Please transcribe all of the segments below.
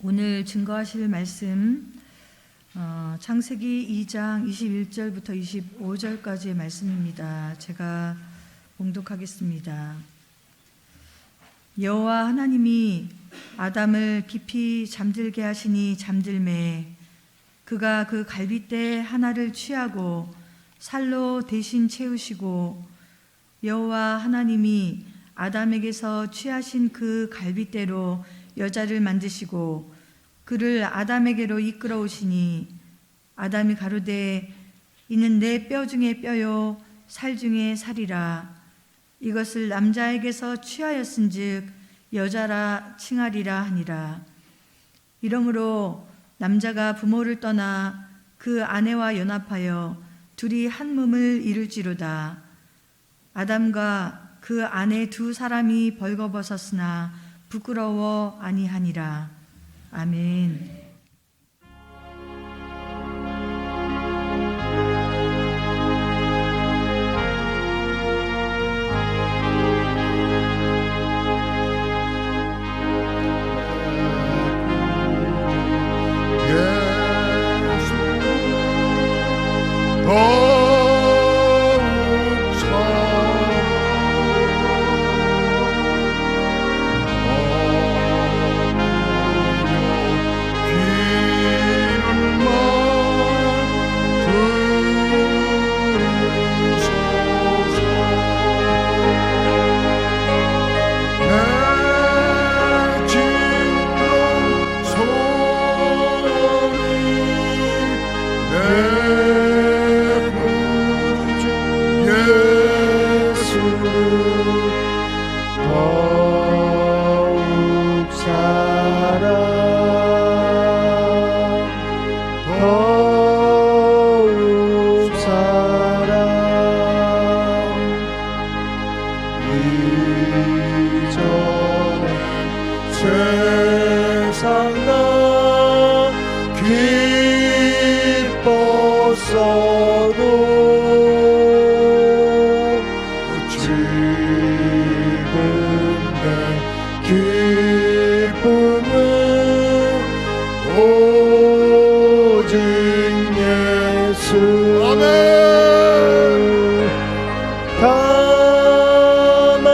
오늘 증거하실 말씀 창세기 2장 21절부터 25절까지의 말씀입니다. 제가 봉독하겠습니다. 여호와 하나님이 아담을 깊이 잠들게 하시니 잠들매 그가 그 갈빗대 하나를 취하고 살로 대신 채우시고 여호와 하나님이 아담에게서 취하신 그 갈빗대로 여자를 만드시고 그를 아담에게로 이끌어 오시니 아담이 가로되 이는 내 뼈 중에 뼈요 살 중에 살이라 이것을 남자에게서 취하였은즉 여자라 칭하리라 하니라. 이러므로 남자가 부모를 떠나 그 아내와 연합하여 둘이 한 몸을 이룰지로다. 아담과 그 아내 두 사람이 벌거벗었으나 부끄러워 아니하니라. 아멘.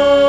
내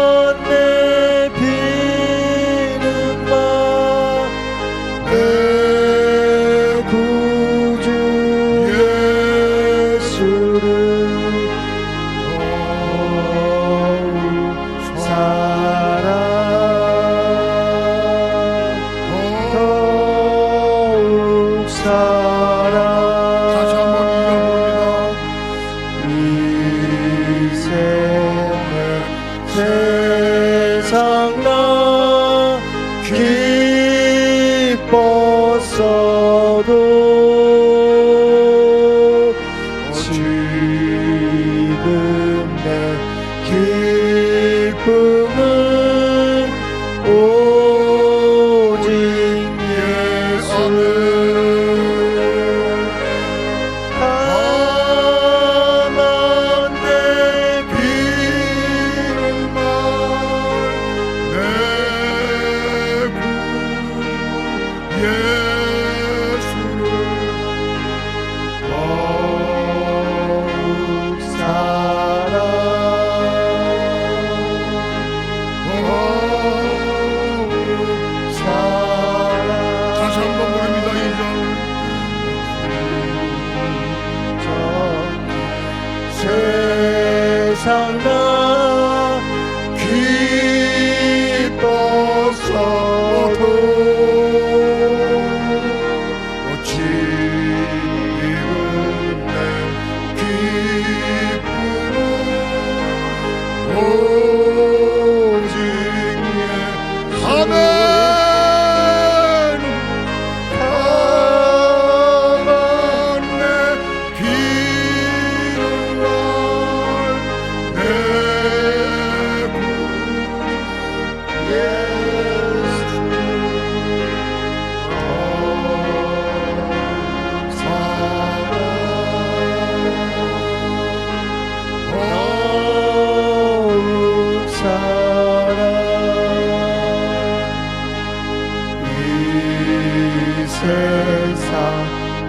세상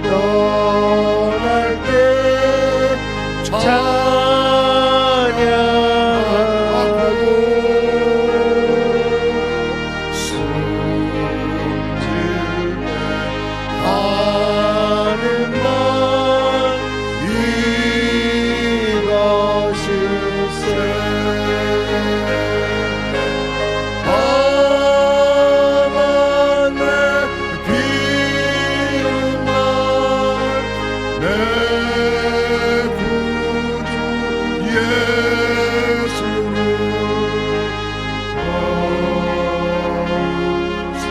떠날 때 찬양하고 승질해 하는 날 이것일세. 다만 내 비는 날 내 구주 예수를 더 사랑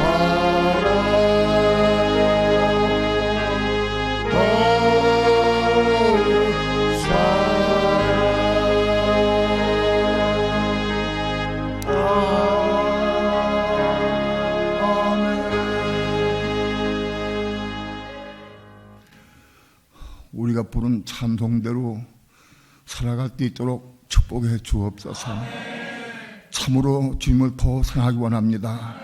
우리가 부른 찬송대로 살아갈 수 있도록 축복해 주옵소서. 참으로 주님을 더 사랑하기 원합니다.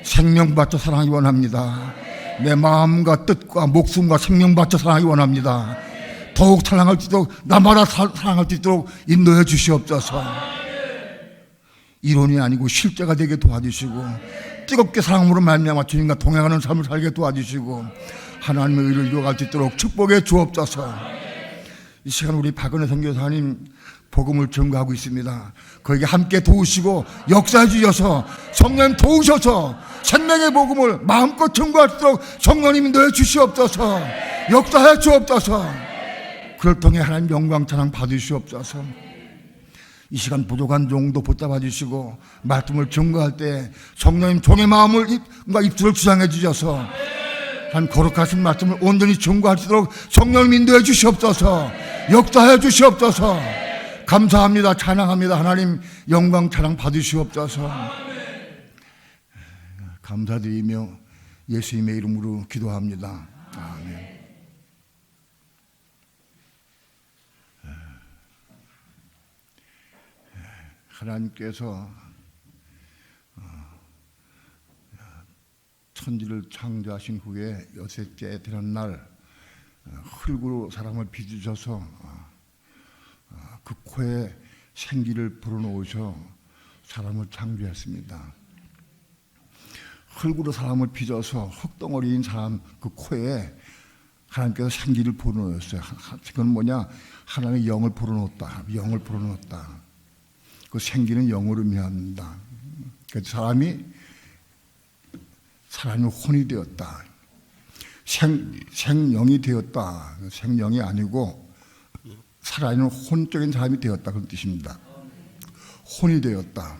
생명 바쳐 사랑하기 원합니다. 내 마음과 뜻과 목숨과 생명 바쳐 사랑하기 원합니다. 더욱 사랑할 수 있도록, 나마다 사랑할 수 있도록 인도해 주시옵소서. 이론이 아니고 실제가 되게 도와주시고, 뜨겁게 사랑으로 말미암아 주님과 동행하는 삶을 살게 도와주시고, 하나님의 의를 이루어갈 수 있도록 축복해 주옵소서. 이 시간 우리 박은혜 선교사님 복음을 전가하고 있습니다. 거기에 함께 도우시고 역사해 주셔서, 성령님 도우셔서 생명의 복음을 마음껏 전가할 수 있도록 성령님 인도해 주시옵소서. 역사해 주옵소서. 그를 통해 하나님 영광 찬양 받으시옵소서. 이 시간 부족한 종도 붙잡아 주시고, 말씀을 전가할 때 성령님 종의 마음을 입술을 주장해 주셔서 한 거룩하신 말씀을 온전히 전가할 수 있도록 성령님 인도해 주시옵소서. 역사해 주시옵소서. 감사합니다. 찬양합니다. 하나님 영광 찬양 받으시옵소서. 감사드리며 예수님의 이름으로 기도합니다. 아멘. 하나님께서 천지를 창조하신 후에 여섯째 되는 날 흙으로 사람을 빚으셔서 그 코에 생기를 불어넣으셔 사람을 창조했습니다. 흙으로 사람을 빚어서 흙덩어리인 사람 그 코에 하나님께서 생기를 불어넣었어요. 그건 뭐냐? 하나님의 영을 불어넣었다. 영을 불어넣었다. 그 생기는 영으로 의미합니다. 그래서 사람이 혼이 되었다. 생영이 되었다. 생영이 아니고 살아있는 혼적인 사람이 되었다. 그런 뜻입니다. 혼이 되었다.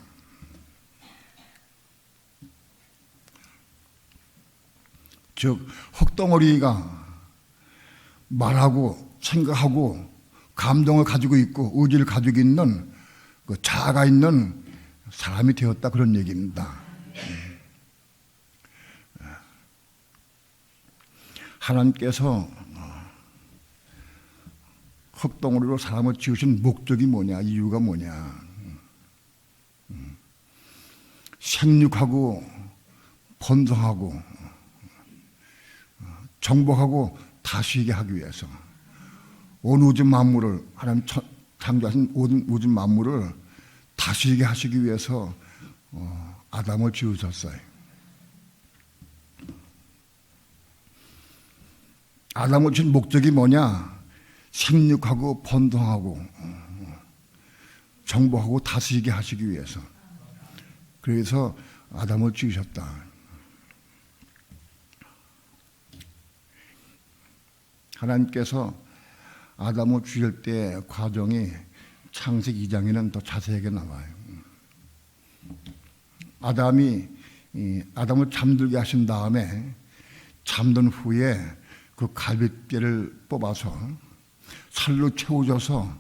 즉 흙덩어리가 말하고 생각하고 감동을 가지고 있고 의지를 가지고 있는 그 자아가 있는 사람이 되었다. 그런 얘기입니다. 하나님께서 흙덩어리로 사람을 지으신 목적이 뭐냐? 이유가 뭐냐? 생육하고 번성하고 정복하고 다스리게 하기 위해서 온 우주 만물을, 하나님 창조하신 온 우주 만물을 다스리게 하시기 위해서 아담을 지으셨어요. 아담을 지은 목적이 뭐냐? 생육하고 번성하고 정복하고 다스리게 하시기 위해서. 그래서 아담을 지으셨다. 하나님께서 아담을 지을 때 과정이 창세기 2장에는 더 자세하게 나와요. 아담을 잠들게 하신 다음에 잠든 후에 그 갈빗뼈를 뽑아서 살로 채워줘서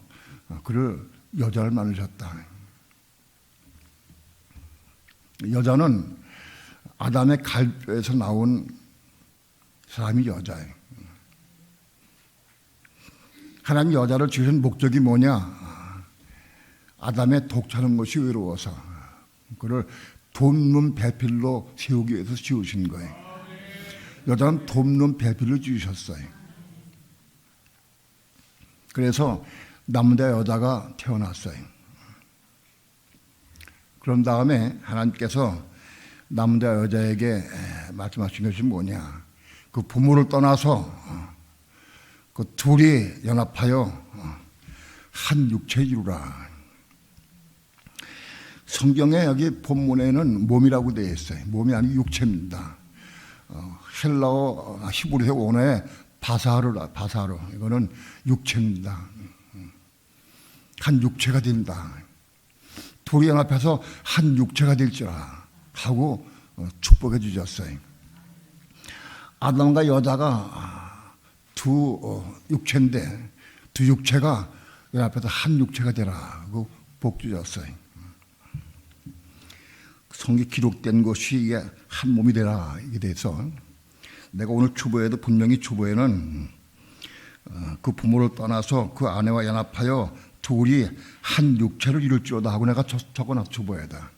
그를 여자를 만드셨다. 여자는 아담의 갈뼈에서 나온 사람이 여자예요. 하나님 여자를 지으신 목적이 뭐냐? 아담의 독차는 것이 외로워서 그를 돈문 배필로 세우기 위해서 지으신 거예요. 여자는 돕는 배필을 주셨어요. 그래서 남자 여자가 태어났어요. 그런 다음에 하나님께서 남자 여자에게 말씀하신 것이 뭐냐? 그 부모를 떠나서 그 둘이 연합하여 한 육체 이루라. 성경에 여기 본문에는 몸이라고 되어 있어요. 몸이 아니고 육체입니다. 헬라어 히브리어 원어에 바사르라, 바사르. 이거는 육체입니다. 한 육체가 된다. 둘이 연합해서 한 육체가 될지라 하고 축복해 주셨어요. 아담과 여자가 두 육체인데 두 육체가 연합해서 한 육체가 되라고 복 주셨어요. 성경에 기록된 것이 이게 한 몸이 되라 이게 돼서 내가 오늘 주보에도 분명히 주보에는 그 부모를 떠나서 그 아내와 연합하여 둘이 한 육체를 이룰지어다 하고 내가 적어놨어 주보에다.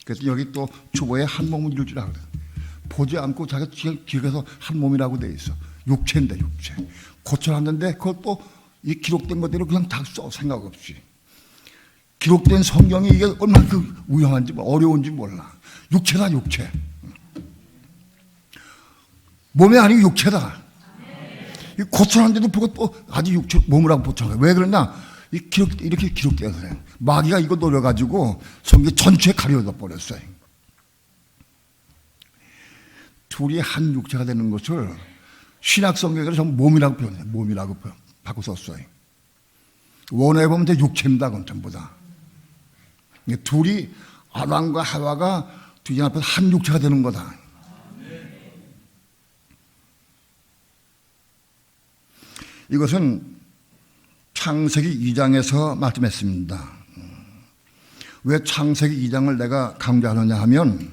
그래서 여기 또 주보에 한 몸을 이룰지라 그래. 보지 않고 자기가 기록해서 한 몸이라고 돼 있어. 육체인데 육체. 고쳐놨는데 그것도 이 기록된 것대로 그냥 다 써 생각 없이. 기록된 성경이 이게 얼마나 위험한지 어려운지 몰라. 육체다 육체. 몸이 아니고 육체다. 고쳐놨는데도 보고 또 아직 육체 몸이라고 붙여놔. 왜 그러냐? 이렇게 기록돼서 그래. 마귀가 이거 노려가지고 성경 전체에 가려다 버렸어요. 둘이 한 육체가 되는 것을 신약 성경에서 전부 몸이라고 표현해요. 몸이라고 바꿔 썼어요. 원어에 보면 육체입니다. 그건 전부 다. 둘이 아담과 하와가 둘이 앞에서 한 육체가 되는 거다. 이것은 창세기 2장에서 말씀했습니다. 왜 창세기 2장을 내가 강조하느냐 하면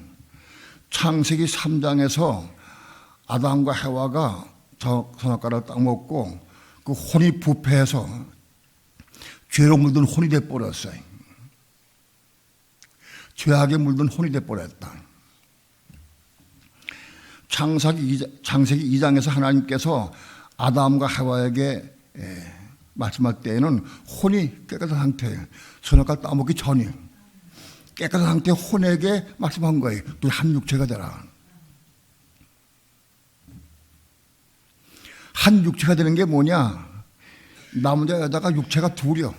창세기 3장에서 아담과 하와가 선악과를 딱 먹고 그 혼이 부패해서 죄로 물든 혼이 돼버렸어요. 죄악에 물든 혼이 돼버렸다. 창세기 2장에서 하나님께서 아담과 하와에게 말씀할 때에는 혼이 깨끗한 상태예요. 선악과를 따먹기 전에 깨끗한 상태의 혼에게 말씀한 거예요. 또 한 육체가 되라. 한 육체가 되는 게 뭐냐? 남자 여자가 육체가 둘이요.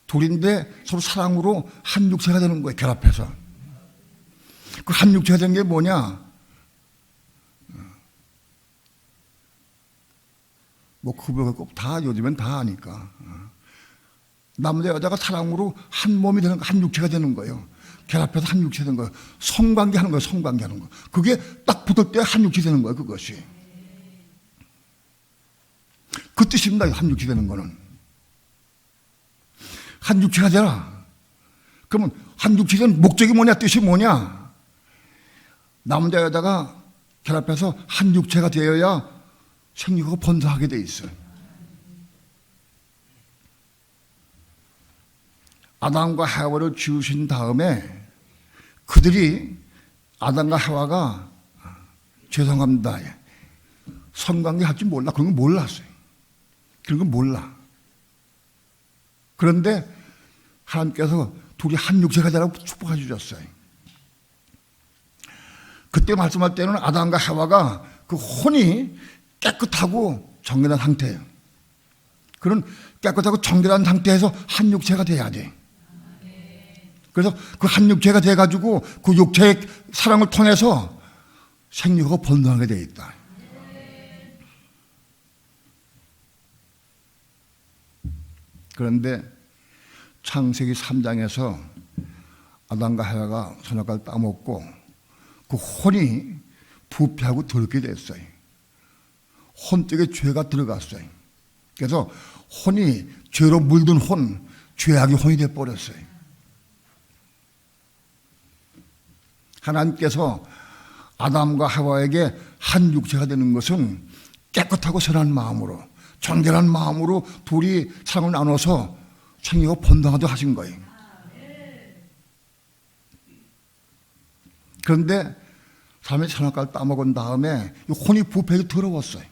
둘인데 서로 사랑으로 한 육체가 되는 거예요. 결합해서. 그 한 육체가 되는 게 뭐냐? 뭐 그거 다 요즘엔 다 아니까. 남자 여자가 사랑으로 한 몸이 되는 거, 한 육체가 되는 거예요. 결합해서 한 육체 되는 거예요. 성관계 하는 거예요. 성관계 하는 거. 그게 딱 붙을 때 한 육체 되는 거예요. 그것이. 그 뜻입니다. 한 육체 되는 거는. 한 육체가 되라. 그러면 한 육체 되는 목적이 뭐냐? 뜻이 뭐냐? 남자 여자가 결합해서 한 육체가 되어야 생육하고 번성하게 돼 있어요. 아담과 하와를 지으신 다음에 그들이 아담과 하와가 죄송합니다. 성관계 할 줄 몰라. 그런 건 몰랐어요. 그런 건 몰라. 그런데 하나님께서 둘이 한 육체가 되라고 축복해 주셨어요. 그때 말씀할 때는 아담과 하와가 그 혼이 깨끗하고 정결한 상태예요. 그런 깨끗하고 정결한 상태에서 한 육체가 돼야 돼. 그래서 그 한 육체가 돼가지고 그 육체의 사랑을 통해서 생육하고 번성하게 돼 있다. 그런데 창세기 3장에서 아담과 하와가 선악과를 따먹고 그 혼이 부패하고 더럽게 됐어요. 혼쪽에 죄가 들어갔어요. 그래서 혼이 죄로 물든 혼, 죄악의 혼이 되어버렸어요. 하나님께서 아담과 하와에게 한 육체가 되는 것은 깨끗하고 선한 마음으로, 정결한 마음으로 둘이 사랑을 나눠서 생기고 번성하도록 하신 거예요. 그런데 사람이 선악과를 따먹은 다음에 이 혼이 부패해서 더러웠어요.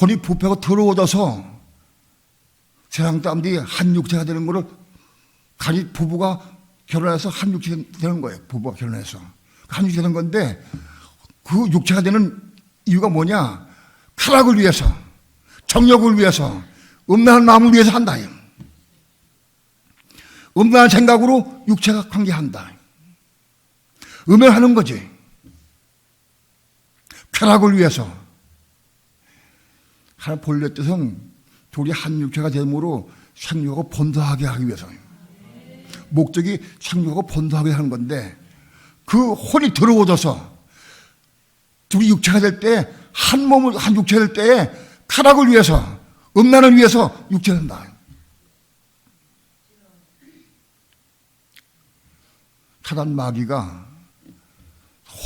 혼이 부패하고 더러워져서 세상 사람들이 한 육체가 되는 거를 간이 부부가 결혼해서 한 육체가 되는 거예요. 부부가 결혼해서. 한 육체가 되는 건데 그 육체가 되는 이유가 뭐냐? 쾌락을 위해서, 정욕을 위해서, 음란한 마음을 위해서 한다. 음란한 생각으로 육체가 관계한다. 음행하는 거지. 쾌락을 위해서. 하나님 본래 뜻은 둘이 한 육체가 됨으로 생육하고 번성하게 하기 위해서. 목적이 생육하고 번성하게 하는 건데 그 혼이 더러워져서 둘이 육체가 될 때 한 몸을 한 육체가 될 때에 쾌락을 위해서, 음란을 위해서 육체가 된다. 사단 마귀가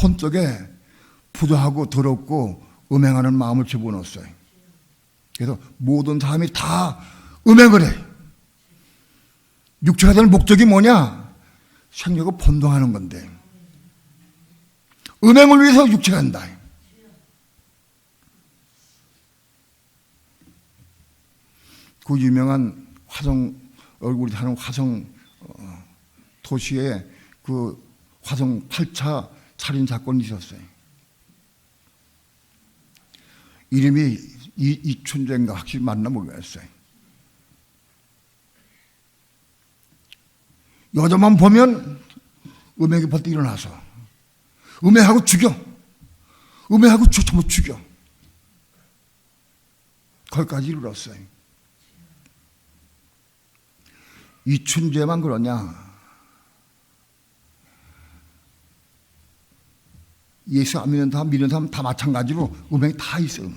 혼 속에 부정하고 더럽고 음행하는 마음을 집어넣었어요. 그래서 모든 사람이 다 음행을 해. 육체가 되는 목적이 뭐냐? 생육을 번성하는 건데 음행을 위해서 육체가 된다. 그 유명한 화성, 우리 사는 화성 도시에 그 화성 8차 살인 사건이 있었어요. 이름이 이춘재인가 확실히 맞나 모르겠어요. 여자만 보면 음행이 벌떡 일어나서 음행하고 죽여. 음행하고 전부 죽여. 거기까지 이르렀어요. 이춘재만 그러냐? 예수 안 믿는 사람, 믿는 사람 다 마찬가지로 음행이 다 있어요.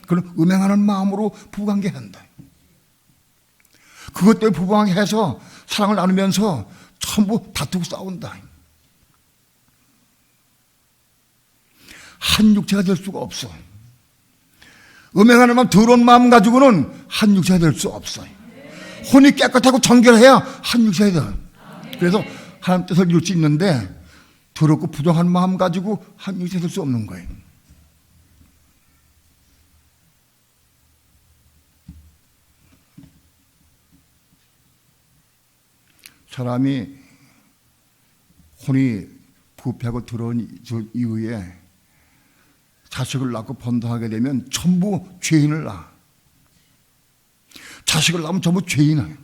그럼 음행하는 마음으로 부부관계한다. 그것 때문에 부부관계해서 사랑을 나누면서 전부 다투고 싸운다. 한 육체가 될 수가 없어. 음행하는 마음, 더러운 마음 가지고는 한 육체가 될 수 없어요. 혼이 깨끗하고 정결해야 한 육체가 돼. 그래서 하나님 뜻을 이룰 수 있는데 더럽고 부정한 마음 가지고 한 육체가 될 수 없는 거예요. 사람이 혼이 부패하고 더러운 이후에 자식을 낳고 번성하게 되면 전부 죄인을 낳아. 자식을 낳으면 전부 죄인이에요.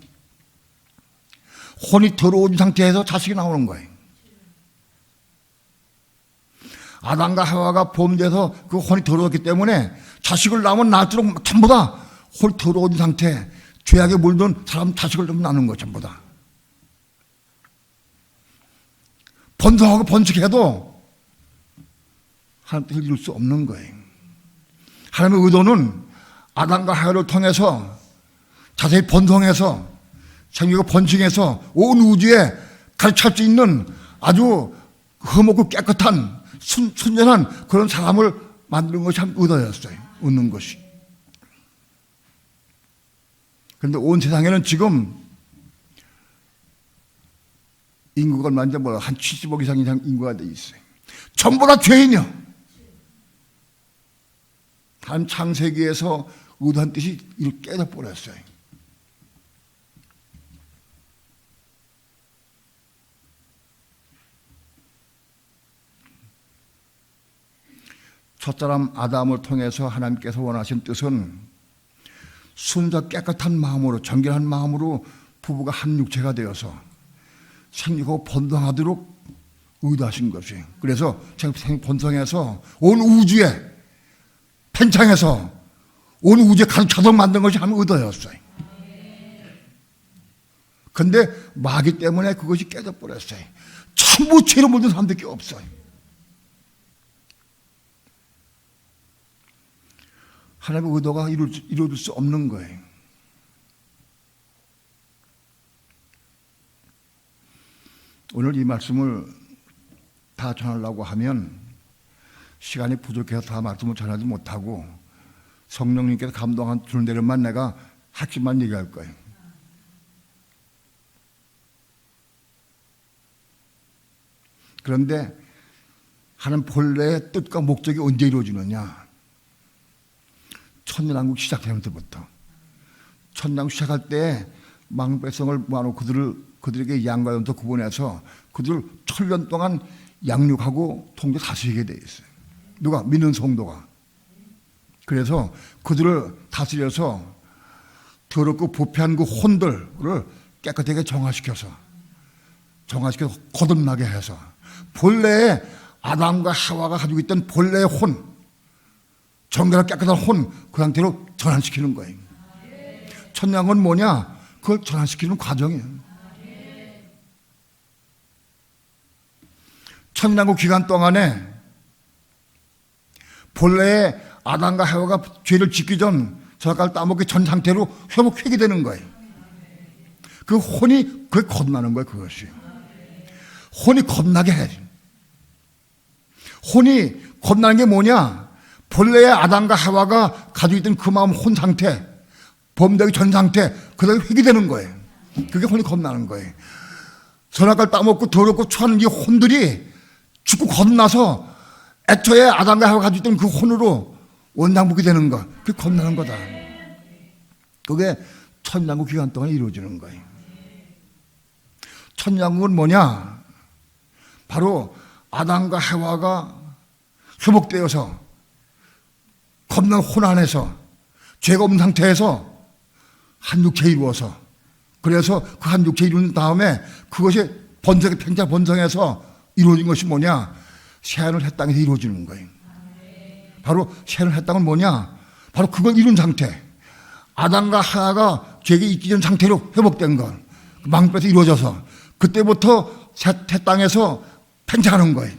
혼이 더러운 상태에서 자식이 나오는 거예요. 아담과 하와가 범죄해서 그 혼이 더러웠기 때문에 자식을 낳으면 낳을수록 전부 다 혼이 더러운 상태, 죄악에 물든 사람 자식을 낳는 거예요. 전부 다. 번성하고 번식해도 하나님 뜻을 이룰 수 없는 거예요. 하나님의 의도는 아담과 하와를 통해서 자세히 번성해서 생기고 번식해서 온 우주에 가르칠 수 있는 아주 흠없고 깨끗한 순전한 그런 사람을 만드는 것이 참 의도였어요. 얻는 것이. 그런데 온 세상에는 지금 인구가 얼마인지 몰라. 한 70억 이상 인구가 돼 있어요. 전부 다 죄인이요. 한 창세기에서 의도한 뜻이 이렇게 깨져버렸어요. 첫사람 아담을 통해서 하나님께서 원하신 뜻은 순수 깨끗한 마음으로, 정결한 마음으로 부부가 한 육체가 되어서 생기고 번성하도록 의도하신 것이에요. 그래서 번성해서 온 우주에 팽창해서 온 우주에 가득 만든 것이 하나님의 의도였어요. 그런데 마귀 때문에 그것이 깨져버렸어요. 전부 죄로 물든 사람들밖에 없어요. 하나님의 의도가 이루어질 수 없는 거예요. 오늘 이 말씀을 다 전하려고 하면 시간이 부족해서 다 말씀을 전하지 못하고 성령님께서 감동한 주는 대로만 내가 핵심만 얘기할 거예요. 그런데 하는 본래의 뜻과 목적이 언제 이루어지느냐? 천년왕국 시작할 때부터. 천년왕국 시작할 때 망국 백성을 모아놓고 그들에게 양과 염소 구분해서 그들을 1000년 동안 양육하고 통제 다스리게 돼 있어요. 누가? 믿는 성도가. 그래서 그들을 다스려서 더럽고 부패한 그 혼들을 깨끗하게 정화시켜서 거듭나게 해서 본래의 아담과 하와가 가지고 있던 본래의 혼, 정결하고 깨끗한 혼, 그 상태로 전환시키는 거예요. 천냥은 뭐냐? 그걸 전환시키는 과정이에요. 천년왕국 기간 동안에 본래의 아담과 하와가 죄를 짓기 전 저작을 따먹기 전 상태로 회복하게 되는 거예요. 그 혼이 그게 겁나는 거예요. 그것이 혼이 겁나게 해. 혼이 겁나는 게 뭐냐? 본래의 아담과 하와가 가지고 있던 그 마음 혼 상태, 범되기 전 상태, 그다음에 회귀되는 거예요. 그게 혼이 겁나는 거예요. 선악과를 따먹고 더럽고 추하는 이 혼들이 죽고 겁나서 애초에 아담과 하와가 가지고 있던 그 혼으로 원상복귀 되는 거, 그게 겁나는 거다. 그게 천년왕국 기간 동안 이루어지는 거예요. 천년왕국은 뭐냐? 바로 아담과 하와가 회복되어서 겁난 혼 안에서 죄가 없는 상태에서 한 육체 이루어서, 그래서 그 한 육체 이루는 다음에 그것이 팽창 번성해서 이루어진 것이 뭐냐? 새하늘 새 땅에서 이루어지는 거예요. 바로 새하늘 새 땅은 뭐냐? 바로 그걸 이룬 상태. 아담과 하와가 죄가 있기 전 상태로 회복된 것, 망국에서 이루어져서 그때부터 새 땅에서 팽창하는 거예요.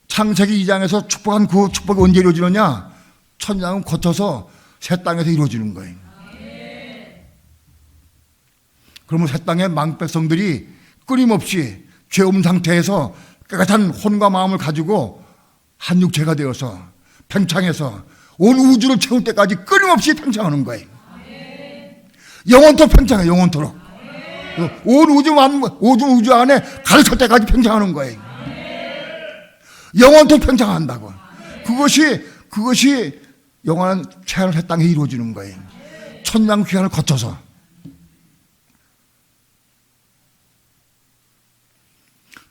창세기 2장에서 축복한 그 축복이 언제 이루어지느냐? 천년왕국을 거쳐서 새 땅에서 이루어지는 거예요. 그러면 새 땅의 망국 백성들이 끊임없이 죄 없는 상태에서 깨끗한 혼과 마음을 가지고 한 육체가 되어서 팽창해서 온 우주를 채울 때까지 끊임없이 팽창하는 거예요. 영원토록 팽창해. 영원토록. 온 우주 안에 가득 찰 때까지 팽창하는 거예요. 영원토록 팽창한다고. 그것이 영원한 새하늘 새 땅에 이루어지는 거예요. 천년 기간을 거쳐서.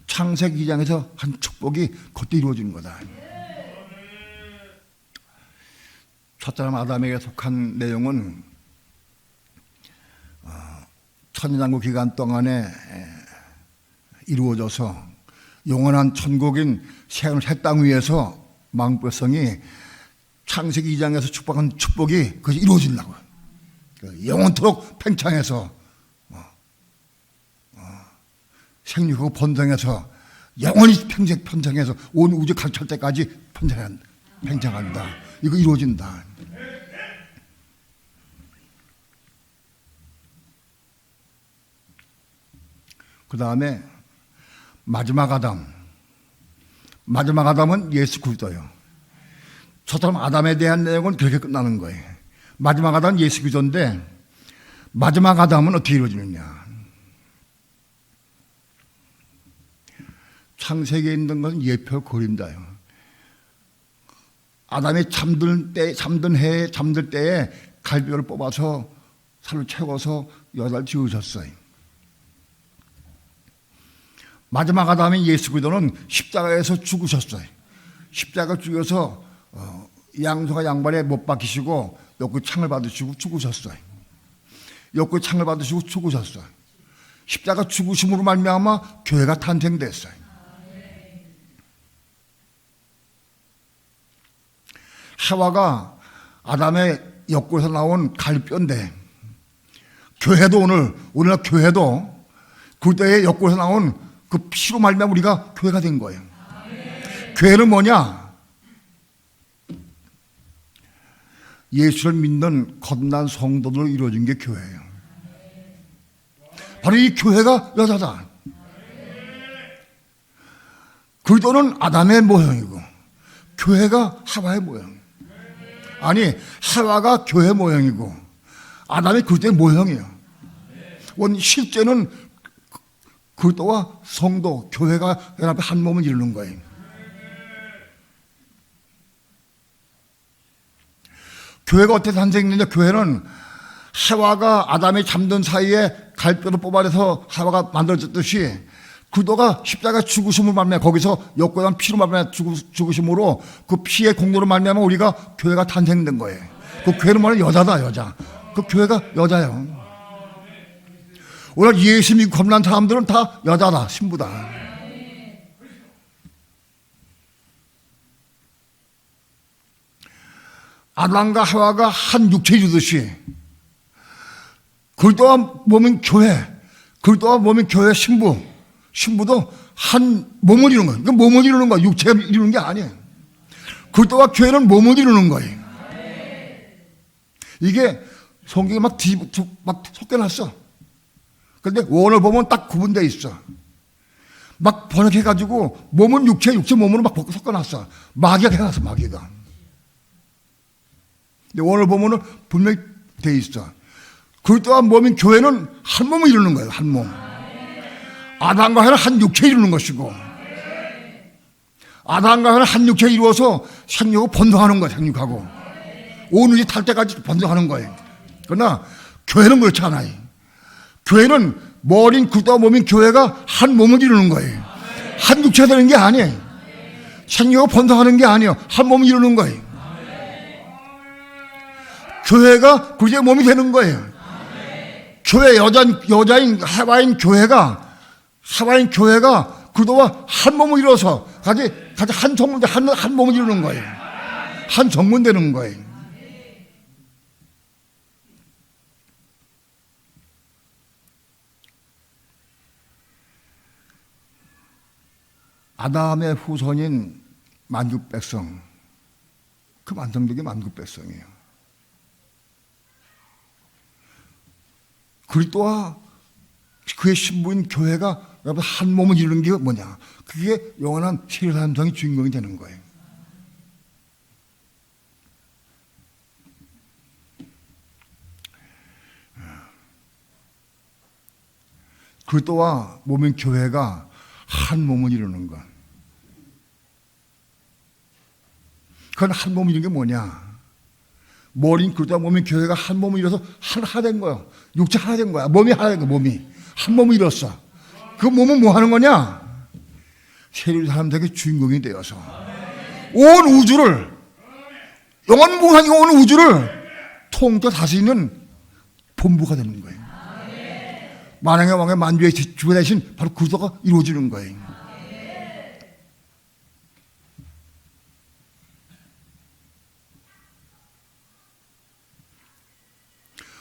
창세기 2장에서 한 축복이 그때 이루어지는 거다. 첫사람 아담에게 속한 내용은 천년왕국 기간 동안에 이루어져서 영원한 천국인 새하늘 새 땅 위에서 망국 백성이 창세기 2장에서 축복한 축복이 그것이 이루어진다고. 영원토록 팽창해서 생육하고 번성해서 영원히 팽창해서 온 우주 각찰 때까지 팽창한다. 이거 이루어진다. 그 다음에 마지막 아담은 예수 그리스도예요. 첫사람 아담에 대한 내용은 그렇게 끝나는 거예요. 마지막 아담은 예수 그리스도인데 마지막 아담은 어떻게 이루어지느냐? 창세기에 있는 것은 예표 그림자예요. 아담이 잠들 때에 갈비뼈를 뽑아서 살을 채워서 여자를 지으셨어요. 마지막 아담인 예수 그리스도는 십자가에서 죽으셨어요. 십자가 죽여서 양소가 양발에 못 박히시고 옆구리 창을 받으시고 죽으셨어요. 옆구리 창을 받으시고 죽으셨어요. 십자가 죽으심으로 말미암아 교회가 탄생됐어요. 하와가 아담의 옆구리에서 나온 갈뼈인데 교회도 오늘날 교회도 그때의 옆구리에서 나온 그 피로 말미암아 우리가 교회가 된 거예요. 교회는 뭐냐? 예수를 믿는 거듭난 성도들로 이루어진 게 교회예요. 바로 이 교회가 여자다. 그리스도는 아담의 모형이고 교회가 하와의 모형. 아니, 하와가 교회 모형이고 아담이 그리스도의 모형이에요. 실제는 그리스도와 성도, 교회가 연합해 한 몸을 이루는 거예요. 교회가 어떻게 탄생했느냐? 교회는 하와가 아담이 잠든 사이에 갈뼈를 뽑아내서 하와가 만들어졌듯이 그리스도가 십자가 죽으심으로 말미암아 거기서 역고한 피로 말미암아 죽으심으로 그 피의 공로로 말미암아 우리가 교회가 탄생된 거예요. 그 교회는 뭐냐? 여자다, 여자. 그 교회가 여자예요. 오늘 예수 믿고 겁난 사람들은 다 여자다, 신부다. 아담과 하와가 한 육체 이루듯이 그리스도와 몸인 교회, 그리스도와 몸인 교회 신부도 한 몸을 이루는 거예요. 몸을 이루는 거예요. 육체가 이루는 게 아니에요. 그리스도와 교회는 몸을 이루는 거예요. 이게 성경에 막 섞여놨어. 그런데 원을 보면 딱 구분되어 있어. 막 번역해가지고 몸은 육체 몸으로 막 섞어놨어. 마귀가 해놨어, 마귀가. 근데 원을 보면은 분명히 되어 있어. 그리스도와 몸인 교회는 한 몸을 이루는 거예요, 한 몸. 아담과 하와는 한 육체 이루는 것이고, 아담과 하와는 한 육체 이루어서 생육하고 번성하는 거예요, 생육하고. 온 우주 탈 때까지 번성하는 거예요. 그러나 교회는 그렇지 않아요. 교회는 머리인 그리스도와 몸인 교회가 한 몸을 이루는 거예요. 한 육체가 되는 게 아니에요. 생육하고 번성하는 게 아니에요. 한 몸을 이루는 거예요. 교회가 그리스도의 몸이 되는 거예요. 교회 여자인 하와인 교회가 그리스도와 한 몸을 이루어서 같이 한 성문, 한 몸을 이루는 거예요. 한 성문 되는 거예요. 아담의 후손인 만국 백성, 그 완성되게 만국 백성이에요. 그리스도와 그의 신부인 교회가 여러분 한 몸을 이루는 게 뭐냐? 그게 영원한 세례사람성의 주인공이 되는 거예요. 그리스도와 몸인 교회가 한 몸을 이루는 것. 그건 한 몸을 이루는 게 뭐냐? 머리인 그리스도와 몸인 교회가 한 몸을 이뤄서 하나 된 거야. 육체 하나 된 거야. 몸이 하나 된 거야. 몸이 한 몸을 이뤘어. 그 몸은 뭐 하는 거냐? 세례 사람들에게 주인공이 되어서 온 우주를, 영원무한히 온 우주를 통틀어 다스리는 본부가 되는 거예요. 만왕의 왕의 만주의 주가 되신 바로 그리스도가 이루어지는 거예요.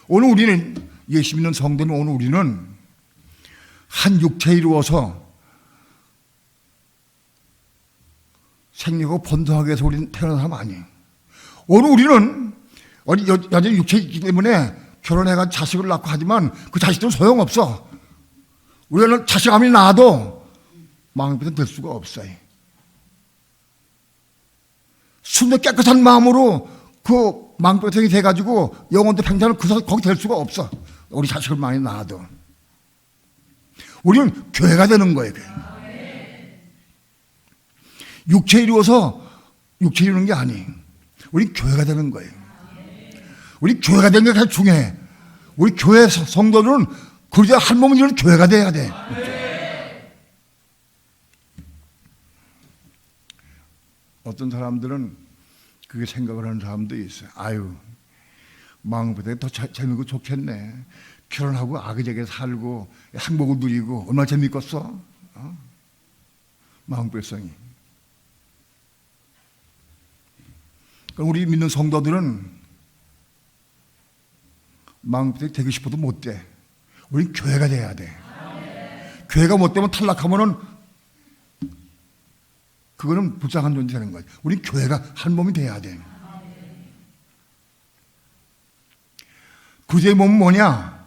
오늘 우리는, 예수 믿는 성도는 오늘 우리는 한 육체 이루어서 생육하고 번성하기 위해서 우리는 태어난 사람 아니에요. 오늘 우리는 여전히 육체에 있기 때문에 결혼해가 자식을 낳고 하지만 그 자식들은 소용없어. 우리는 자식 아무리 낳아도 마음이 될 수가 없어요. 순도 깨끗한 마음으로 그 망병성이 돼가지고 영혼도 팽창을 거기 될 수가 없어. 우리 자식을 많이 낳아도. 우리는 교회가 되는 거예요. 육체 이루어서 육체 이루는 게 아니에요. 우리 교회가 되는 거예요. 우리 교회가 되는 게 가장 중요해. 우리 교회 성도들은 그리스도와 한 몸을 이루는 교회가 돼야 돼. 어떤 사람들은 그게 생각을 하는 사람도 있어요. 아유, 마음보다 더 재밌고 좋겠네. 결혼하고 아기자기하게 살고 행복을 누리고 얼마나 재밌겠어? 마음백성이. 그럼 우리 믿는 성도들은 마음백성이 되고 싶어도 못 돼. 우린 교회가 돼야 돼. 교회가 못 되면 탈락하면은 그거는 불쌍한 존재 되는 거예요. 우린 교회가 한 몸이 돼야 돼. 그리스도의 몸은 뭐냐?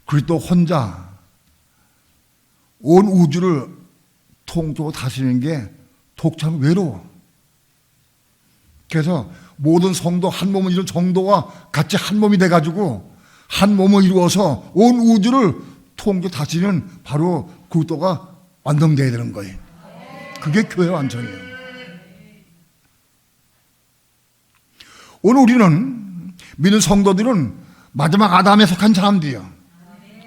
그리스도 혼자 온 우주를 통째로 다스리는 게 독참 외로워. 그래서 모든 성도 한 몸을 이룬 정도와 같이 한 몸이 돼가지고 한 몸을 이루어서 온 우주를 통제 다스리는 바로 그리스도가 완성되어야 되는 거예요. 그게 교회 완성이에요. 오늘 우리는 믿는 성도들은 마지막 아담에 속한 사람들이에요.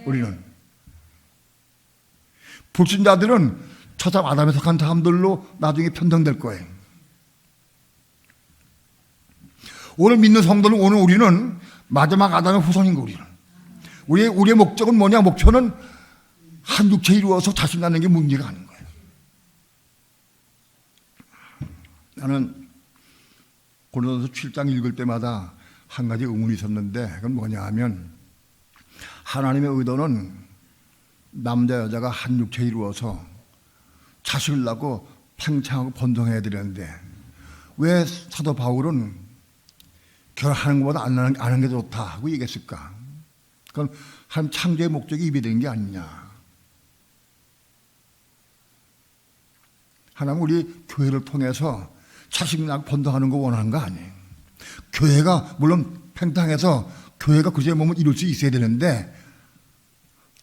우리는 불신자들은 처참 아담에 속한 사람들로 나중에 편성될 거예요. 오늘 믿는 성도는 오늘 우리는 마지막 아담의 후손인 거예요. 우리의 목적은 뭐냐? 목표는 한 육체 이루어서 자식 낳는 게 문제가 아닌 거예요. 나는 고린도서 7장 읽을 때마다 한 가지 의문이 있었는데 그건 뭐냐 하면 하나님의 의도는 남자 여자가 한 육체 이루어서 자식을 낳고 팽창하고 번성해야 되는데 왜 사도 바울은 결혼하는 것보다 안 하는 게 좋다 하고 얘기했을까? 그건 한 창조의 목적이 이배된 게 아니냐. 하나님 우리 교회를 통해서 자식 낳고 번성하는 거 원하는 거 아니에요. 교회가 물론 팽창해서 교회가 그제의 몸을 이룰 수 있어야 되는데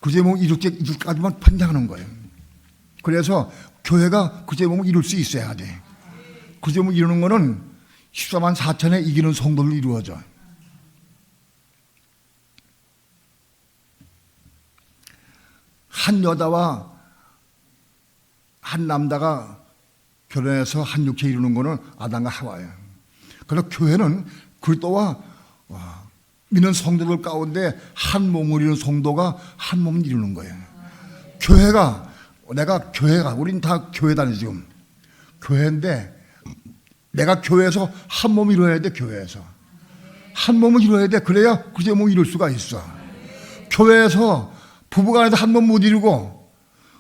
그제의 몸을 이룰 때까지만 팽창하는 거예요. 그래서 교회가 그제의 몸을 이룰 수 있어야 돼. 그제의 몸을 이루는 거는 14만 4천에 이기는 성도를 이루어져. 한 여자와 한 남자가 결혼해서 한 육체 이루는 거는 아담과 하와예요. 그래서 교회는 그리스도와 믿는 성도들 가운데 한 몸을 이루는 성도가 한 몸을 이루는 거예요. 교회가 우린 다 교회 다니지 지금. 교회인데 내가 교회에서 한 몸을 이루어야 돼. 교회에서 한 몸을 이루어야 돼. 그래야 그제 몸을 이룰 수가 있어. 교회에서 부부간에도 한 몸 못 이루고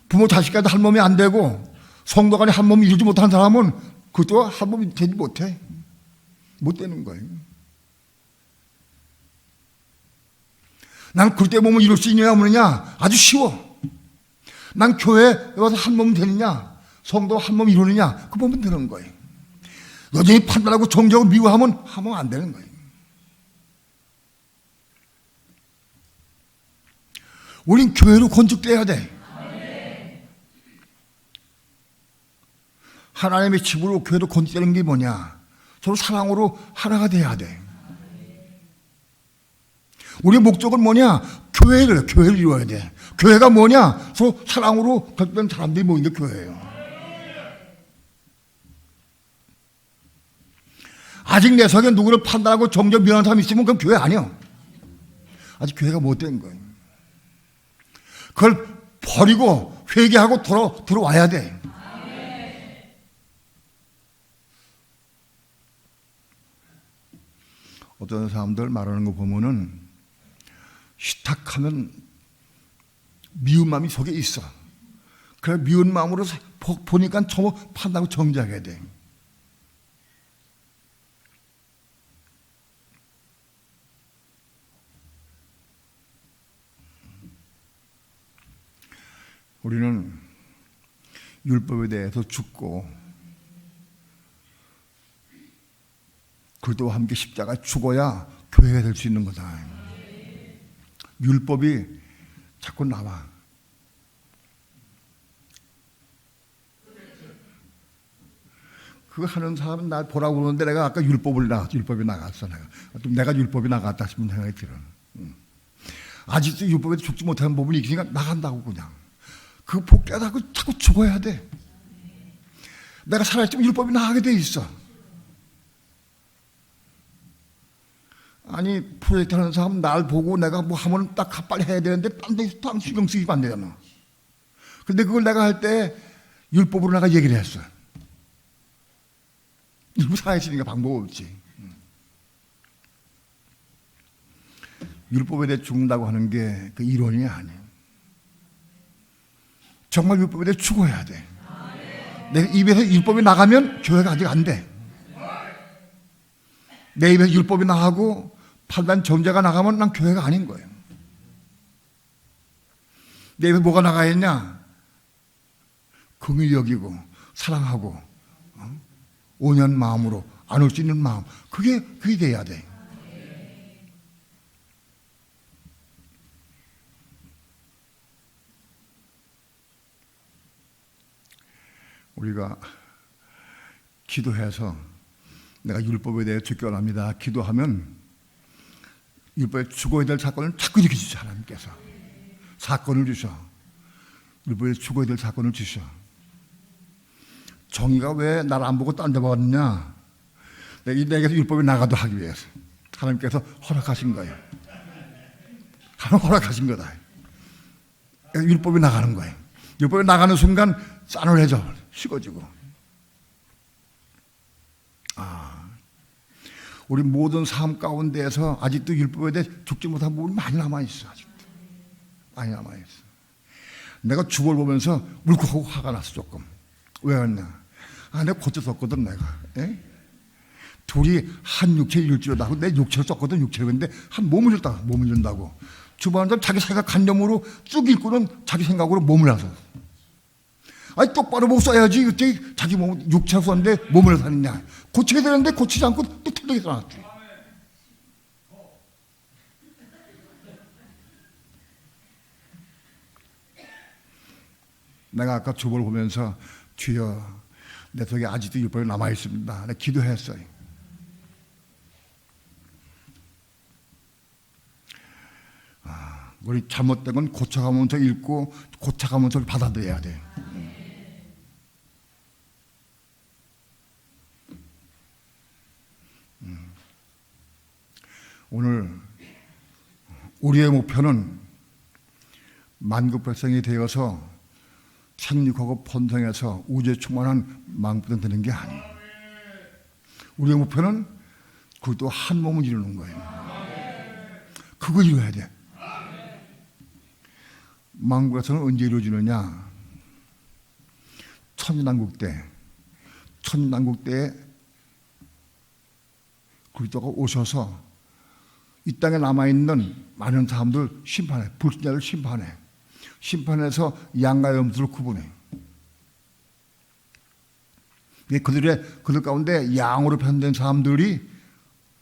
부모 자식간에도 한 몸이 안 되고 성도 간에 한 몸을 이루지 못한 사람은 그것도 한 몸이 되지 못해. 못 되는 거예요. 난 그때 몸을 이룰 수 있느냐 없느냐 아주 쉬워. 난 교회에 와서 한 몸 되느냐 성도 한 몸 이루느냐 그 보면 되는 거예요. 여전히 판단하고 정죄하고 미워하면 하면 안 되는 거예요. 우린 교회로 건축돼야 돼. 하나님의 집으로 교회로 건축되는 게 뭐냐? 서로 사랑으로 하나가 돼야 돼. 우리의 목적은 뭐냐? 교회를 이루어야 돼. 교회가 뭐냐? 서로 사랑으로 결집된 사람들이 모인 게 교회예요. 아직 내 속에 누구를 판단하고 정죄 미워하는 사람이 있으면 그건 교회 아니야. 아직 교회가 못 된 거예요. 그걸 버리고 회개하고 들어와야 돼. 어떤 사람들 말하는 거 보면은 시탁하면 미운 마음이 속에 있어. 그래 미운 마음으로 보니까 전부 판단하고 정죄하게 돼. 우리는 율법에 대해서 죽고 그리스도와 함께 십자가에 죽어야 교회가 될 수 있는 거다. 율법이 자꾸 나와. 그거 하는 사람은 날 보라고 그러는데 내가 아까 율법이 나갔어. 내가 율법이 나갔다 싶은 생각이 들어. 아직도 율법에 죽지 못하는 부분이 있으니까 나간다고 그냥. 그 복귀하다고 자꾸 죽어야 돼. 내가 살아있으면 율법이 나가게 돼 있어. 아니 프로젝트 하는 사람 날 보고 내가 뭐 하면 딱 빨리 해야 되는데 딴 데 신경 쓰기가 안 되잖아. 근데 그걸 내가 할 때 율법으로 내가 얘기를 했어. 율법 살아있으니까 방법 없지. 율법에 대해 죽는다고 하는 게 그 이론이 아니에요. 정말 율법에 대해 죽어야 돼. 내 입에서 율법이 나가면 교회가 아직 안 돼. 내 입에서 율법이 나가고 판단 정죄가 나가면 난 교회가 아닌 거예요. 내 입에 뭐가 나가야 했냐? 긍휼히 여기고 사랑하고 온유한 마음으로 안을 수 있는 마음. 그게 돼야 돼. 우리가 기도해서 내가 율법에 대해 주권합니다. 기도하면 율법에 죽어야 될 사건을 자꾸 일으키시죠. 하나님께서 사건을 주셔. 율법에 죽어야 될 사건을 주셔. 정의가 왜 나를 안 보고 딴 데 봤느냐? 내게서 율법에 나가도 하기 위해서 하나님께서 허락하신 거예요. 하나님 허락하신 거다. 율법에 나가는 거예요. 율법에 나가는 순간 싸늘해져, 식어지고. 우리 모든 삶 가운데에서 아직도 율법에 대해 죽지 못한 부분이 많이 남아있어. 아직도 많이 남아있어. 내가 죽을 보면서 울컥하고 화가 났어. 조금. 왜 그랬냐? 내가 고쳐졌거든. 내가 둘이 한 육체를 이룰지로다 하고 내 육체를 썼거든. 육체를. 근데 한 몸을 준다고 주변 사람 자기 생각관념으로 쭉 읽고는 자기 생각으로 몸을 하서. 똑바로 못 써야지. 그때 자기 몸 육체를 썼는데 몸을 사느냐? 고쳐야 되는데 고치지 않고 또 틀리게 써놨지. 내가 아까 주보를 보면서 주여 내 속에 아직도 율법이 남아있습니다. 내가 기도했어요. 우리 잘못된 건 고쳐가면서 읽고 고쳐가면서 받아들여야 돼. 오늘 우리의 목표는 만국 백성이 되어서 생육하고 번성해서 우주에 충만한 만국이 되는 게 아니에요. 우리의 목표는 그것도 한 몸을 이루는 거예요. 그거 이루어야 돼. 만국에서는 언제 이루어지느냐? 천년왕국 때, 천년왕국 때에 그리스도가 오셔서 이 땅에 남아있는 많은 사람들 심판해. 불신자를 심판해. 심판해서 양과 염소를 구분해. 그들 가운데 양으로 변된 사람들이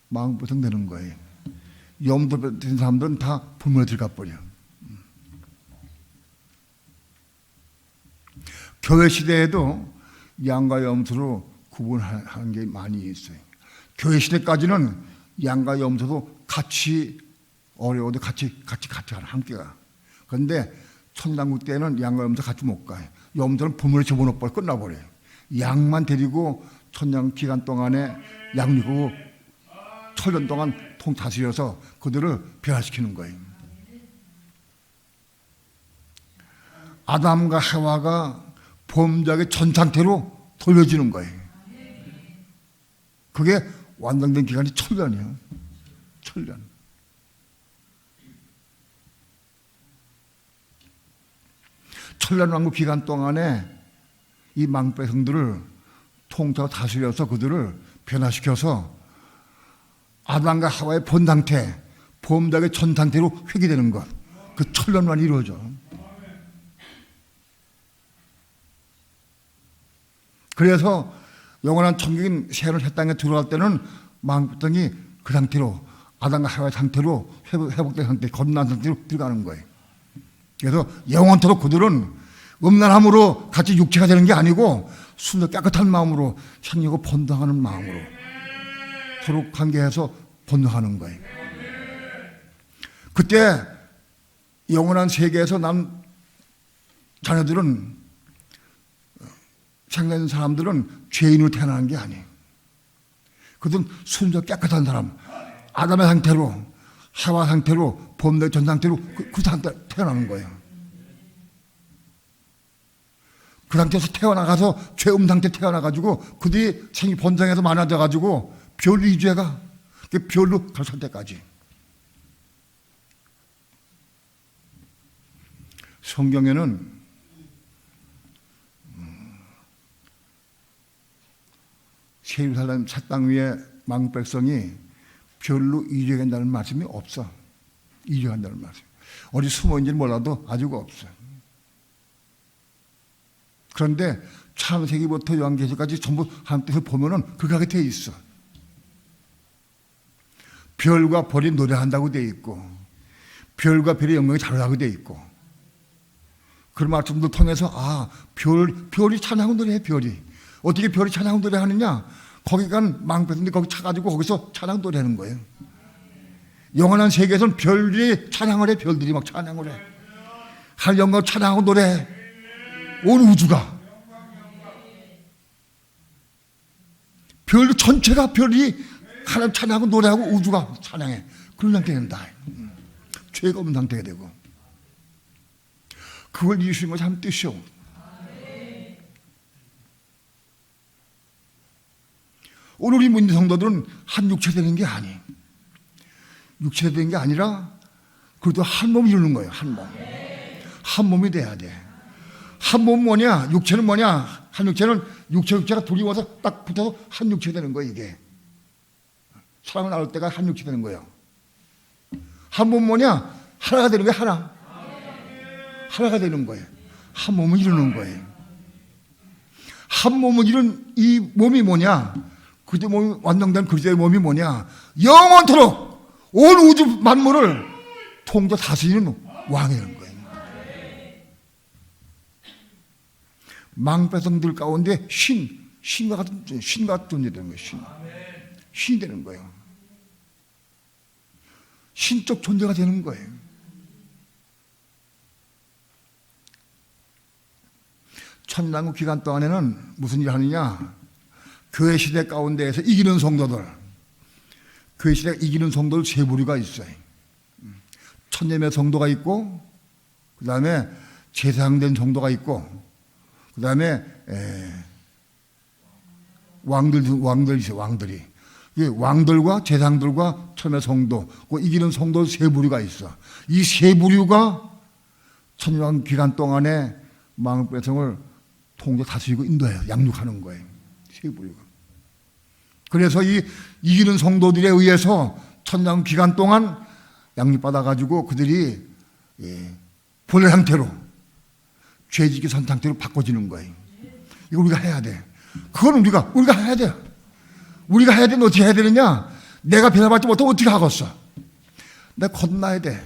만국백성 되는 거예요. 염소로 변된 사람들은 다 불문에 들어가 버려. 교회 시대에도 양과 염소로 구분하는 게 많이 있어요. 교회 시대까지는 양과 염소도 같이 어려워도 같이 함께 가. 그런데 천당국 때는 양과 염소 같이 못 가요. 염소는 부모를 집어넣고 끝나버려요. 양만 데리고 천년 기간 동안에 양육하고 천년 동안 다스려서 그들을 변화시키는 거예요. 아담과 하와가 범죄의 전 상태로 돌려지는 거예요. 그게 완성된 기간이 1000년이에요. 1000년. 천년 왕국 기간 동안에 이 망백성들을 통째로 다스려서 그들을 변화시켜서 아담과 하와의 본 상태, 범죄의 전 상태로 회귀되는 것. 그 1000년만 이루어져. 그래서 영원한 천국인 새하늘 새 땅에 들어갈 때는 망백성이 그 상태로 아담과 하와의 상태로 회복된 상태, 건난 상태로 들어가는 거예요. 그래서 영원토록 그들은 음란함으로 같이 육체가 되는 게 아니고 순도 깨끗한 마음으로 생육하고 번성하는 마음으로 서로 관계해서 번성하는 거예요. 그때 영원한 세계에서 난 자녀들은 생각하는 사람들은 죄인으로 태어나는 게 아니에요. 그들은 순도 깨끗한 사람, 아담의 상태로, 하와 상태로, 범죄 전 상태로 그 상태로 태어나는 거예요. 그 상태에서 태어나가서 죄음 상태 태어나가지고 그들이 생이 번성해서 많아져가지고 별로 이주해가 별로 갈 때까지. 성경에는 새 예루살렘 새 땅 위에 만국 백성이 별로 이주해간다는 말씀이 없어. 이주한다는 말씀. 어디 숨어 있는지는 몰라도 아직 없어. 그런데 창세기부터 요한계시까지 전부 한 뜻을 보면은 그렇게 돼 있어. 별과 별이 노래한다고 돼 있고, 별과 별의 영광이 자라다고 돼 있고, 그런 말씀들 통해서 별이 찬양 노래해. 별이 어떻게 별이 찬양 노래하느냐? 거기 간 망패인데 거기 차가지고 거기서 찬양 노래하는 거예요. 영원한 세계에서는 별들이 찬양을 해. 별들이 막 찬양을 해. 하늘 영광 찬양하고 노래해. 온 우주가, 별 전체가 별이 하나님 찬양하고 노래하고 우주가 찬양해. 그런 상태가 된다. 죄가 없는 상태가 되고, 그걸 이루시는 것이 한 뜻이요. 오늘 우리 문제 성도들은 한 육체 되는 게 아니에요. 육체 되는 게 아니라 그래도 한 몸 이루는 거예요. 한 몸. 한 몸이 돼야 돼. 한 몸은 뭐냐? 육체는 뭐냐? 한 육체는 육체가 둘이 와서 딱 붙어서 한 육체 되는 거예요. 이게 사람을 나눌 때가 한 육체 되는 거예요. 한 몸 뭐냐? 하나가 되는 거예요. 하나가 되는 거예요. 한 몸을 이루는 거예요. 한 몸을 이룬 이 몸이 뭐냐? 그리스도의 몸이 완성된 그리스도의 몸이 뭐냐? 영원토록 온 우주 만물을 통제 다스리는 왕이 되는 거예요. 망배성들 가운데 신과 같은 존재 되는 거예요. 신이 되는 거예요. 신적 존재가 되는 거예요. 천년왕국 기간 동안에는 무슨 일을 하느냐? 교회 시대 가운데에서 이기는 성도들, 교회 시대 이기는 성도들 세 부류가 있어요. 천년의 성도가 있고, 그 다음에 제사장된 성도가 있고, 그 다음에 왕들이 있어요. 왕들과 제사장들과 천년의 성도, 그 이기는 성도 세 부류가 있어. 이 세 부류가 천년왕국 기간 동안에 망국 백성을 통제 다스리고 인도해요. 양육하는 거예요. 세 부류가. 그래서 이 이기는 성도들에 의해서 천년 기간 동안 양육받아가지고 그들이 본래 상태로, 죄짓기 선 상태로 바꿔지는 거예요. 이거 우리가 해야 돼. 그건 우리가 해야 돼. 우리가 해야 되면 어떻게 해야 되느냐? 내가 배달받지 못하면 어떻게 하겠어? 내가 건너야 돼.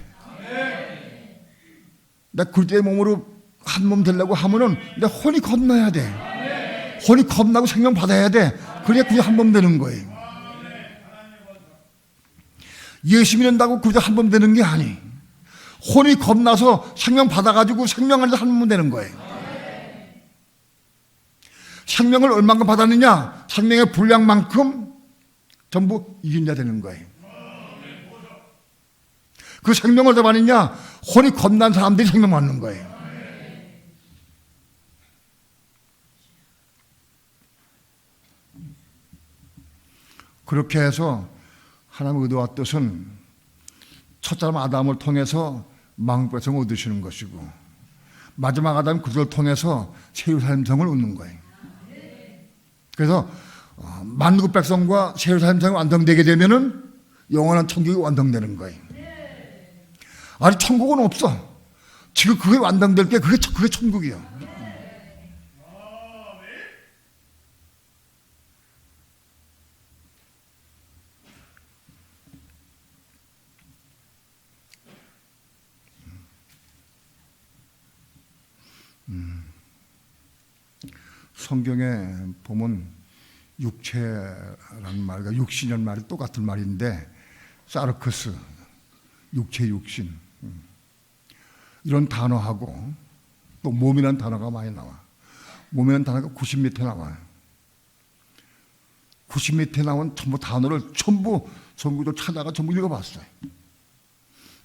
내가 그리스도의 몸으로 한 몸 되려고 하면은 내가 혼이 건너야 돼. 혼이 건너고 생명 받아야 돼. 그래야 그게 한 몸 되는 거예요. 예수 믿는다고 그게 한 몸 되는 게 아니. 혼이 겁나서 생명 받아가지고 생명 안에서 한 몸 되는 거예요. 생명을 얼만큼 받았느냐? 생명의 분량만큼 전부 이긴 자 되는 거예요. 그 생명을 더 받느냐? 혼이 겁난 사람들이 생명 받는 거예요. 그렇게 해서 하나님의 의도와 뜻은 첫 사람 아담을 통해서 망국 백성을 얻으시는 것이고, 마지막 아담 그들을 통해서 새 예루살렘 성을 얻는 거예요. 그래서 만국 백성과 새 예루살렘 성이 완성되게 되면은 영원한 천국이 완성되는 거예요. 아니, 천국은 없어. 지금 그게 완성될 게 그게 천국이에요. 성경에 보면 육체라는 말과 육신이라는 말이 똑같은 말인데, 사르크스, 육체, 육신, 이런 단어하고 또 몸이라는 단어가 많이 나와. 몸이라는 단어가 90밑에 나와요. 90밑에 나온 전부 단어를 전부 성경도 찾아가 전부 읽어봤어요.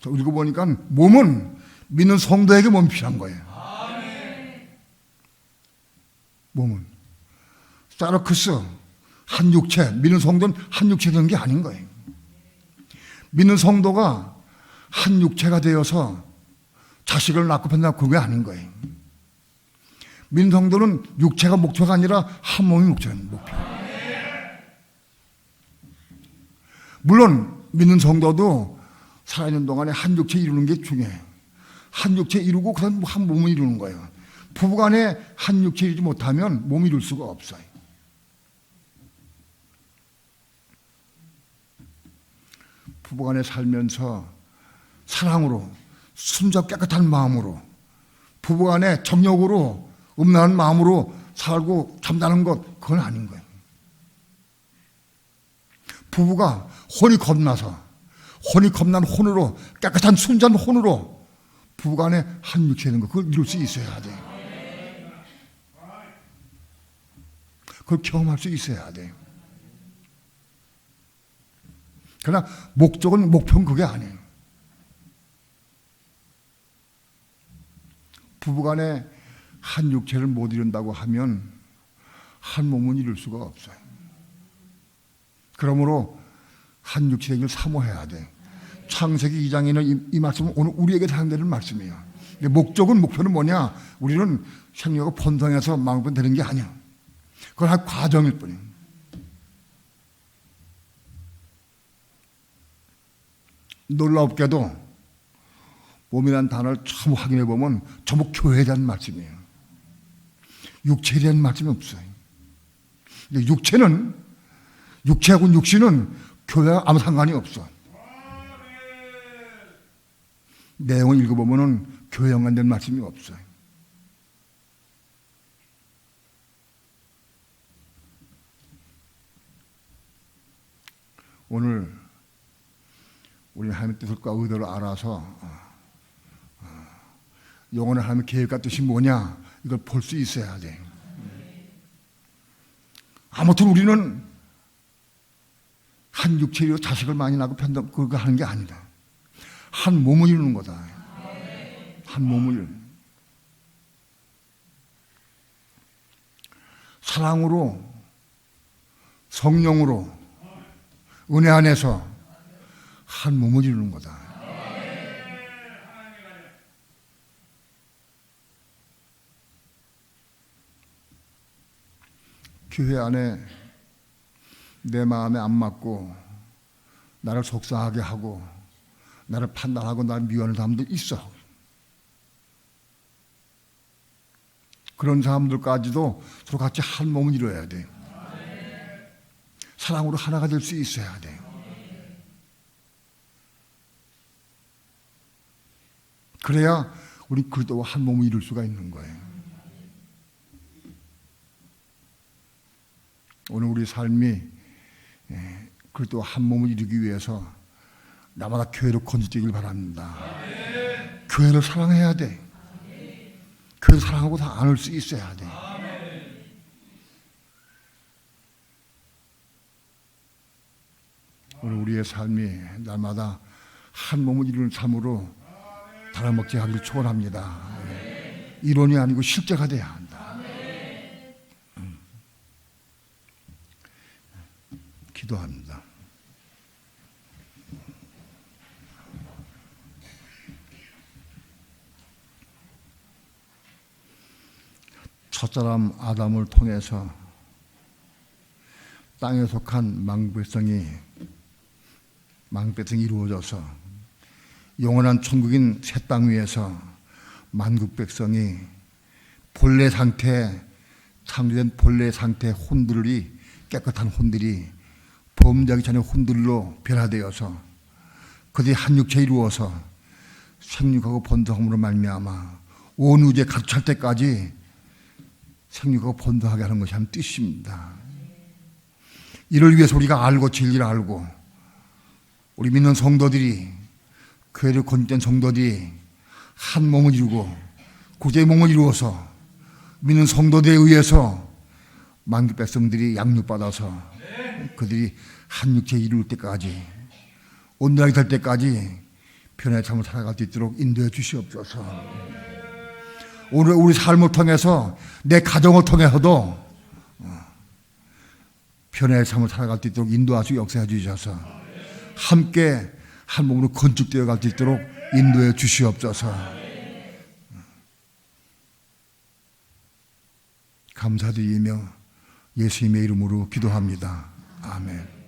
읽어보니까 몸은 믿는 성도에게 몸이 필요한 거예요. 몸은 사르크스, 한 육체, 믿는 성도는 한 육체 되는 게 아닌 거예요. 믿는 성도가 한 육체가 되어서 자식을 낳고 편낳고 그게 아닌 거예요. 믿는 성도는 육체가 목표가 아니라 한 몸이 목표. 물론 믿는 성도도 살아있는 동안에 한 육체 이루는 게 중요해요. 한 육체 이루고 그다음 한 몸을 이루는 거예요. 부부간에 한 육체 이루지 못하면 몸을 이룰 수가 없어요. 부부간에 살면서 사랑으로, 순적 깨끗한 마음으로 부부간에 정욕으로 음란한 마음으로 살고 잠자는 것, 그건 아닌 거예요. 부부가 혼이 겁난 혼으로, 깨끗한 순전 혼으로 부부간에 한 육체 되는 거, 그걸 이룰 수 있어야 돼요. 그걸 경험할 수 있어야 돼요. 그러나 목표는 그게 아니에요. 부부간에 한 육체를 못 이룬다고 하면 한 몸은 이룰 수가 없어요. 그러므로 한 육체 되기를 사모해야 돼. 창세기 2장에는 이 말씀은 오늘 우리에게 사용되는 말씀이에요. 목표는 뭐냐? 우리는 생육하고 번성해서 망분 되는 게 아니야. 그건 한 과정일 뿐이에요. 놀랍게도 몸이라는 단어를 처음 확인해 보면 전부 교회에 대한 말씀이에요. 육체에 대한 말씀이 없어요. 육체하고 육신은 교회와 아무 상관이 없어. 내용을 읽어보면 교회 연관된 말씀이 없어요. 오늘 우리 하나님의 뜻과 의도를 알아서 영원한 하나님의 계획과 뜻이 뭐냐, 이걸 볼 수 있어야 돼. 아무튼 우리는 한 육체로 자식을 많이 낳고 그거 하는 게 아니다. 한 몸을 이루는 거다. 한 몸을. 사랑으로, 성령으로, 은혜 안에서 한 몸을 이루는 거다. 교회 안에 내 마음에 안 맞고 나를 속상하게 하고 나를 판단하고 나를 미워하는 사람들 있어. 그런 사람들까지도 서로 같이 한 몸을 이루어야 돼. 사랑으로 하나가 될 수 있어야 돼. 그래야 우리 그리스도와 한 몸을 이룰 수가 있는 거예요. 오늘 우리 삶이 그리스도와 한 몸을 이루기 위해서 나마다 교회로 건지되길 바랍니다. 교회를 사랑해야 돼. 교회를 사랑하고 다 안을 수 있어야 돼. 오늘 우리의 삶이 날마다 한 몸을 이루는 삶으로 달아먹지 하기를 축원합니다. 이론이 아니고 실제가 돼야 한다. 기도합니다. 첫사람 아담을 통해서 땅에 속한 망백성이 이루어져서 영원한 천국인 새 땅 위에서 만국 백성이 본래 상태, 창조된 본래 상태 혼들이, 깨끗한 혼들이 범죄하기 전에 혼들로 변화되어서 그들이 한 육체 이루어서 생육하고 번성함으로 말미암아 온 우주에 가득 찰 때까지 생육하고 번성하게 하는 것이 한 뜻입니다. 이를 위해서 우리가 알고 진리를 알고 우리 믿는 성도들이, 교회를 건립된 성도들이 한 몸을 이루고 구제의 몸을 이루어서 믿는 성도들에 의해서 만국 백성들이 양육받아서 그들이 한 육체 이룰 때까지, 온전하게 될 때까지 편안히 삶을 살아갈 수 있도록 인도해 주시옵소서. 오늘 우리 삶을 통해서, 내 가정을 통해서도 편안히 삶을 살아갈 수 있도록 인도하시고 역사해 주셔서 함께 한 몸으로 건축되어 갈 수 있도록 인도해 주시옵소서. 감사드리며 예수님의 이름으로 기도합니다. 아멘.